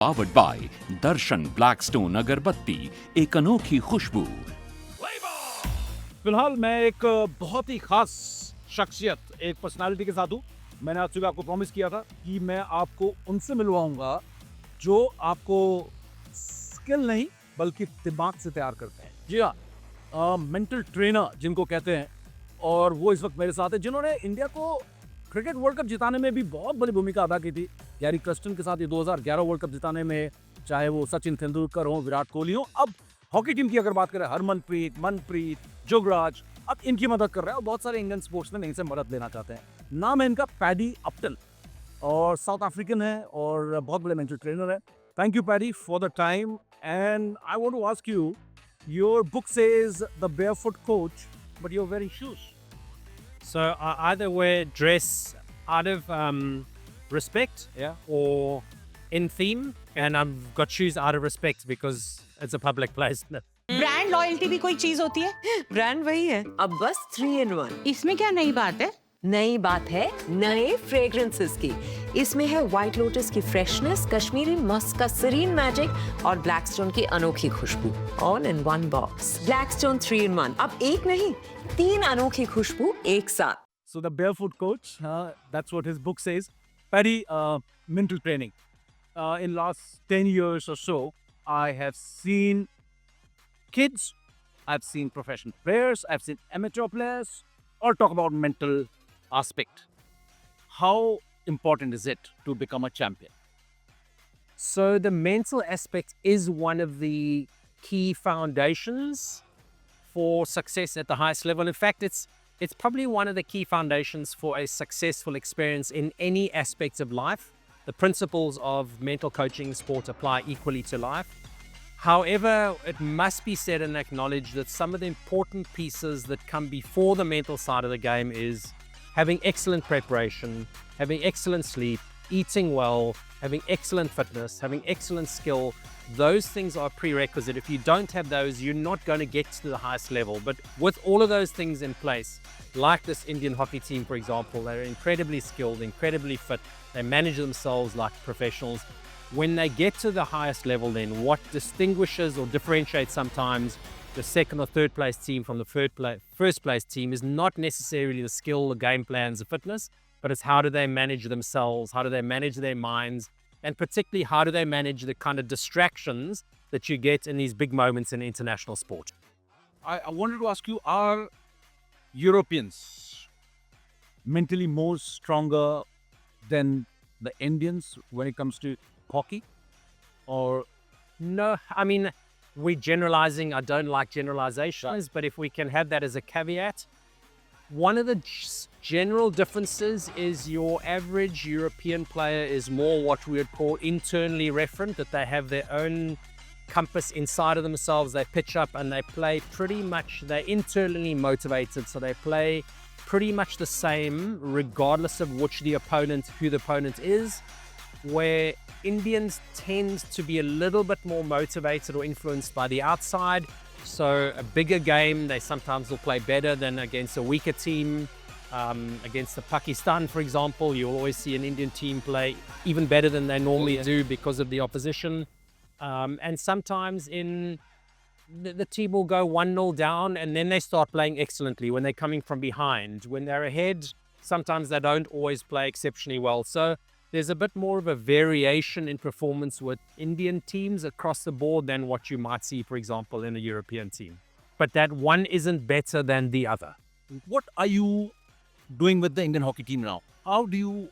Powered by Darshan Blackstone अगरबत्ती, एक अनोखी खुशबू। फिलहाल मैं एक बहुत ही खास शख्सियत, एक पर्सनालिटी के साथ हूँ। मैंने आज सुबह आपको प्रॉमिस किया था कि मैं आपको उनसे मिलवाऊंगा जो आपको स्किल नहीं बल्कि दिमाग से तैयार करते हैं। जी हाँ, मेंटल ट्रेनर जिनको कहते हैं, और वो इस वक्त मेरे साथ है जिन्होंने इंडिया को क्रिकेट वर्ल्ड कप जिताने में भी बहुत बड़ी भूमिका अदा की थी। गैरी क्रिस्टन के साथ ये 2011 वर्ल्ड कप जिताने में, चाहे वो सचिन तेंदुलकर हो, विराट कोहली हो। अब हॉकी टीम की अगर बात करें, हरमनप्रीत, मनप्रीत, जुगराज, अब इनकी मदद कर रहे हैं और बहुत सारे इंडियन स्पोर्ट्समैन इनसे मदद लेना चाहते हैं। नाम है इनका पैडी अपटन और साउथ अफ्रीकन है और बहुत बड़े मेंटल ट्रेनर है। Thank you Paddy for the time and I want to ask you, your book says the barefoot coach but you are wearing shoes. So I either wear dress out of respect, or in theme, and I've got shoes out of respect because it's a public place. Brand loyalty भी कोई चीज होती है? Brand वही है, अब बस 3 in 1। इसमें क्या नई बात है? नई बात है नए फ्रेग्रेंसेस की। इसमें है व्हाइट लोटस की फ्रेशनेस, कश्मीरी मस्क का सीरीन मैजिक और ब्लैकस्टोन की अनोखी खुशबू, all in one box. Blackstone 3 in 1, अब एक नहीं 3 अनोखी खुशबू एक साथ। So the barefoot coach, that's what his book says. Paddy, mental training. In last 10 years or so, I have seen kids, I've seen professional players, I've seen amateur players, all talk about mental aspect. How important is it to become a champion? So the mental aspect is one of the key foundations for success at the highest level. In fact, it's probably one of the key foundations for a successful experience in any aspect of life. The principles of mental coaching sport apply equally to life. However, it must be said and acknowledged that some of the important pieces that come before the mental side of the game is having excellent preparation, having excellent sleep, eating well, having excellent fitness, having excellent skill. Those things are prerequisite. If you don't have those, you're not going to get to the highest level. But with all of those things in place, like this Indian hockey team, for example, they're incredibly skilled, incredibly fit. They manage themselves like professionals. When they get to the highest level, then what distinguishes or differentiates sometimes the second or third place team from the first place team is not necessarily the skill, the game plans, the fitness, but it's how do they manage themselves, how do they manage their minds, and particularly how do they manage the kind of distractions that you get in these big moments in international sport. I wanted to ask you, are Europeans mentally more stronger than the Indians when it comes to hockey? Or No, I mean, we're generalizing. I don't like generalizations, but if we can have that as a caveat, one of the general differences is your average European player is more what we would call internally referent, that they have their own compass inside of themselves. They pitch up and they play pretty much, they're internally motivated, so they play pretty much the same regardless of who the opponent is, where Indians tend to be a little bit more motivated or influenced by the outside. So a bigger game, they sometimes will play better than against a weaker team. Against the Pakistan, for example, you'll always see an Indian team play even better than they normally do because of the opposition. And sometimes the team will go 1-0 down and then they start playing excellently when they're coming from behind. When they're ahead, sometimes they don't always play exceptionally well. So there's a bit more of a variation in performance with Indian teams across the board than what you might see, for example, in a European team. But that one isn't better than the other. what are you doing with the Indian hockey team now? How do you,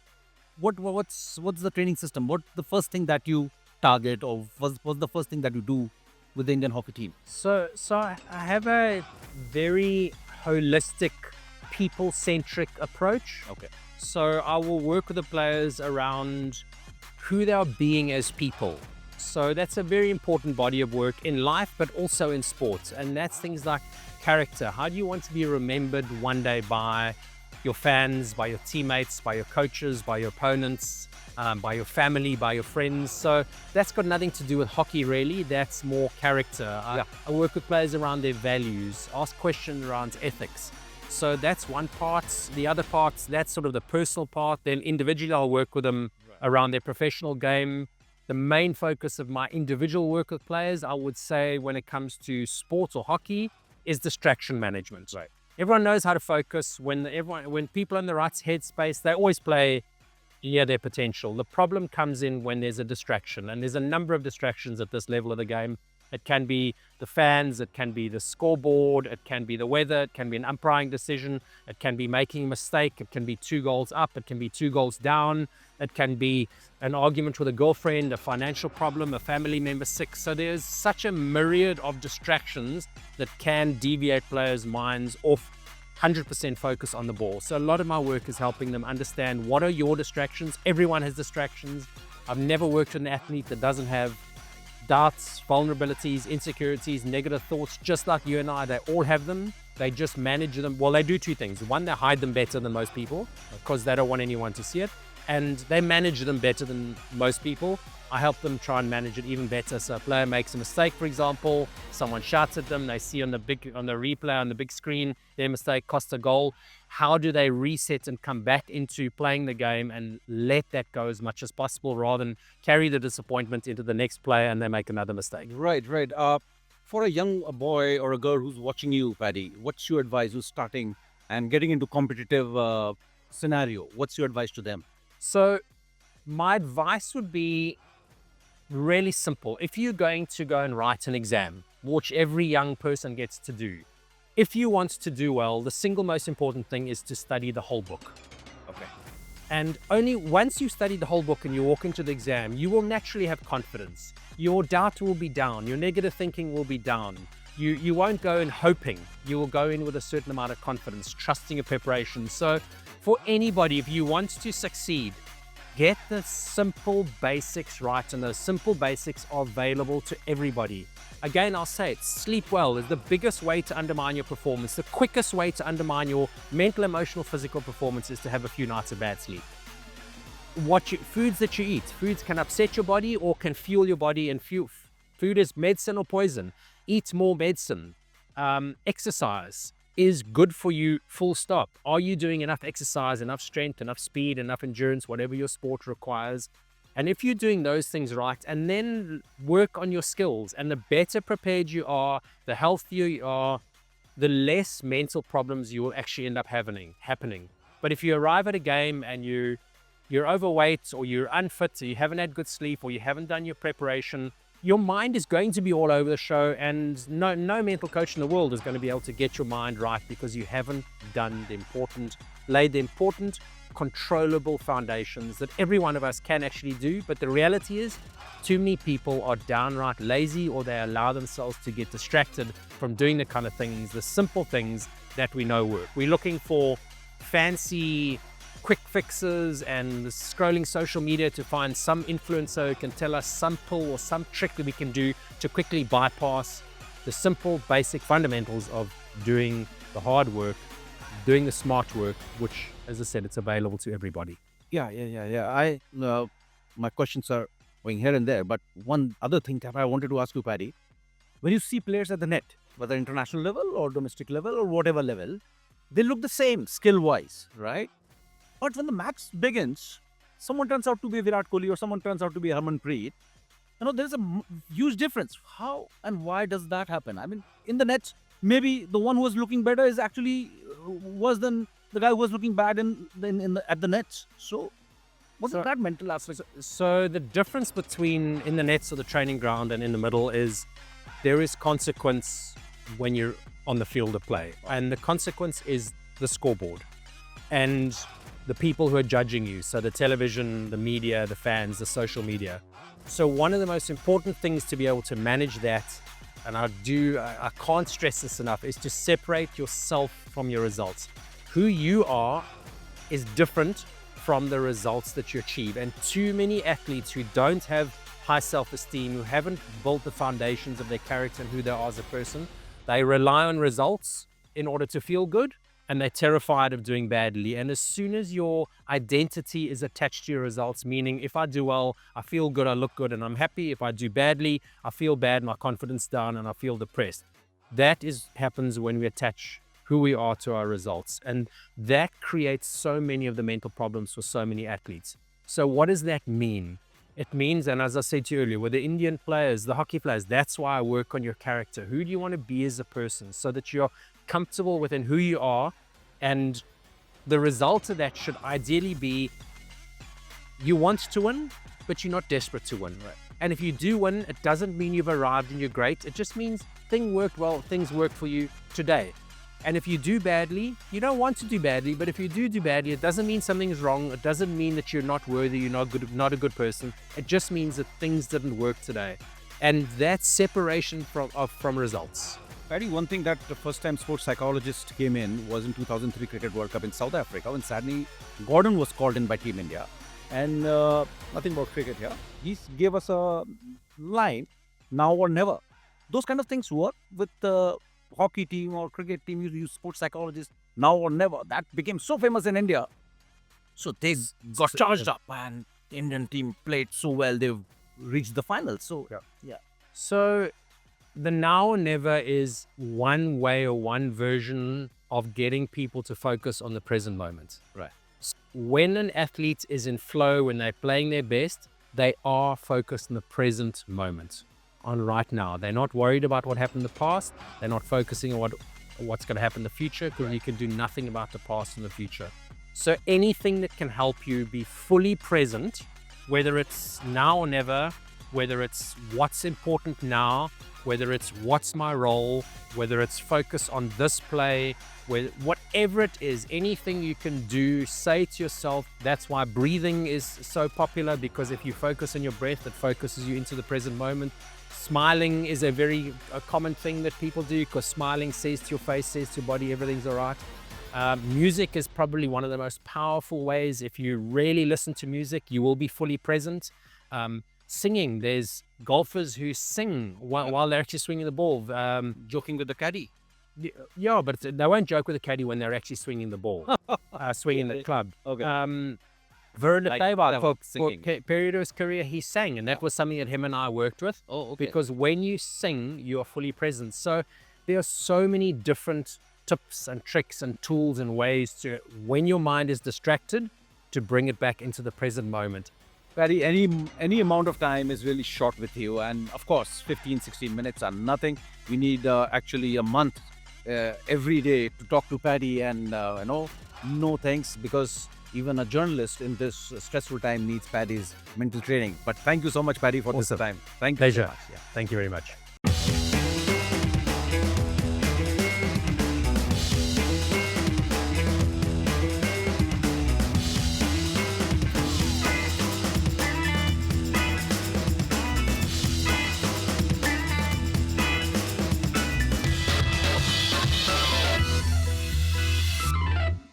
what's the training system? What's the first thing that you target, or what's the first thing that you do with the Indian hockey team? So I have a very holistic, people-centric approach. Okay. So I will work with the players around who they are being as people. So that's a very important body of work in life, but also in sports. And that's things like character. How do you want to be remembered one day by your fans, by your teammates, by your coaches, by your opponents, by your family, by your friends? So that's got nothing to do with hockey, really. That's more character. I work with players around their values, ask questions around ethics. So that's one part. The other parts, that's sort of the personal part. Then individually, I'll work with them around their professional game. The main focus of my individual work with players, I would say, when it comes to sports or hockey, is distraction management. Right. Everyone knows how to focus. When people are in the right headspace, they always play near their potential. The problem comes in when there's a distraction, and there's a number of distractions at this level of the game. It can be the fans, it can be the scoreboard, it can be the weather, it can be an umpiring decision, it can be making a mistake, it can be 2 goals up, it can be 2 goals down, it can be an argument with a girlfriend, a financial problem, a family member sick. So there's such a myriad of distractions that can deviate players' minds off 100% focus on the ball. So a lot of my work is helping them understand what are your distractions. Everyone has distractions. I've never worked with an athlete that doesn't have doubts, vulnerabilities, insecurities, negative thoughts, just like you and I. They all have them. They just manage them. Well, they do 2 things. One, they hide them better than most people because they don't want anyone to see it. And they manage them better than most people. I help them try and manage it even better. So a player makes a mistake, for example, someone shouts at them, they see on the replay on the big screen, their mistake cost a goal. How do they reset and come back into playing the game and let that go as much as possible rather than carry the disappointment into the next player and they make another mistake? Right. For a young boy or a girl who's watching you, Paddy, what's your advice who's starting and getting into competitive scenario? What's your advice to them? So my advice would be really simple. If you're going to go and write an exam, which every young person gets to do, if you want to do well, the single most important thing is to study the whole book. Okay. And only once you study the whole book and you walk into the exam, you will naturally have confidence. Your doubt will be down. Your negative thinking will be down. You won't go in hoping. You will go in with a certain amount of confidence, trusting your preparation. So for anybody, if you want to succeed, get the simple basics right, and those simple basics are available to everybody. Again, I'll say it, sleep well is the biggest way to undermine your performance. The quickest way to undermine your mental, emotional, physical performance is to have a few nights of bad sleep. Foods that you eat, foods can upset your body or can fuel your body, and food is medicine or poison. Eat more medicine. Exercise is good for you, full stop. Are you doing enough exercise, enough strength, enough speed, enough endurance, whatever your sport requires? And if you're doing those things right, and then work on your skills, and the better prepared you are, the healthier you are, the less mental problems you will actually end up happening. But if you arrive at a game and you're overweight, or you're unfit, or you haven't had good sleep, or you haven't done your preparation, your mind is going to be all over the show, and no mental coach in the world is going to be able to get your mind right because you haven't laid the important, controllable foundations that every one of us can actually do. But the reality is, too many people are downright lazy, or they allow themselves to get distracted from doing the kind of things, the simple things that we know work. We're looking for fancy quick fixes and scrolling social media to find some influencer who can tell us some pull or some trick that we can do to quickly bypass the simple, basic fundamentals of doing the hard work, doing the smart work, which, as I said, it's available to everybody. Yeah. My questions are going here and there, but one other thing that I wanted to ask you, Paddy, when you see players at the net, whether international level or domestic level or whatever level, they look the same skill-wise, right? But when the match begins, someone turns out to be Virat Kohli or someone turns out to be Harmanpreet. There's a huge difference. How and why does that happen? I mean, in the nets, maybe the one who was looking better is actually worse than the guy who was looking bad at the nets. So, what's that mental aspect? So the difference between in the nets or the training ground and in the middle is there is consequence when you're on the field of play. And the consequence is the scoreboard and the people who are judging you. So the television, the media, the fans, the social media. So one of the most important things to be able to manage that, and I can't stress this enough, is to separate yourself from your results. Who you are is different from the results that you achieve. And too many athletes who don't have high self-esteem, who haven't built the foundations of their character and who they are as a person, they rely on results in order to feel good, and they're terrified of doing badly. And as soon as your identity is attached to your results, meaning if I do well, I feel good, I look good, and I'm happy. If I do badly, I feel bad, my confidence down, and I feel depressed. That happens when we attach who we are to our results. And that creates so many of the mental problems for so many athletes. So what does that mean? It means, and as I said to you earlier, with the Indian players, the hockey players, that's why I work on your character. Who do you want to be as a person so that you're comfortable within who you are? And the result of that should ideally be you want to win, but you're not desperate to win. Right. And if you do win, it doesn't mean you've arrived and you're great. It just means things work for you today. And if you do badly, you don't want to do badly, but if you do badly, it doesn't mean something's wrong. It doesn't mean that you're not worthy, you're not good, not a good person. It just means that things didn't work today. And that's separation from results. Paddy, one thing that the first time sports psychologist came in was in 2003 Cricket World Cup in South Africa when Sadney Gordon was called in by Team India. And nothing about cricket here. He gave us a line, now or never. Those kind of things work with the hockey team or cricket team. You use sports psychologist, now or never. That became so famous in India. So they got charged up and the Indian team played so well. They've reached the finals. So, yeah. So the now or never is one way or one version of getting people to focus on the present moment. Right. When an athlete is in flow, when they're playing their best, they are focused in the present moment, on right now. They're not worried about what happened in the past. They're not focusing on what's going to happen in the future, because you can do nothing about the past and the future. So anything that can help you be fully present, whether it's now or never, whether it's what's important now, whether it's what's my role, whether it's focus on this play, whatever it is, anything you can do, say to yourself. That's why breathing is so popular, because if you focus on your breath, it focuses you into the present moment. Smiling is a very common thing that people do, because smiling says to your face, says to your body, everything's all right. Music is probably one of the most powerful ways. If you really listen to music, you will be fully present. Singing, there's golfers who sing while they're actually swinging the ball. Joking with the caddy. Yeah, but they won't joke with the caddy when they're actually swinging the ball, swinging the club. Okay. Vern Like Lefebvre, folk for singing. period of his career, he sang, and that was something that him and I worked with. Oh, okay. Because when you sing, you are fully present. So there are so many different tips and tricks and tools and ways to, when your mind is distracted, to bring it back into the present moment. Paddy, any amount of time is really short with you, and of course 15-16 minutes are nothing. We need actually a month every day to talk to Paddy, and no thanks, because even a journalist in this stressful time needs Paddy's mental training. But thank you so much, Paddy, for this time. Thank you. Pleasure. So much. Yeah. Thank you very much.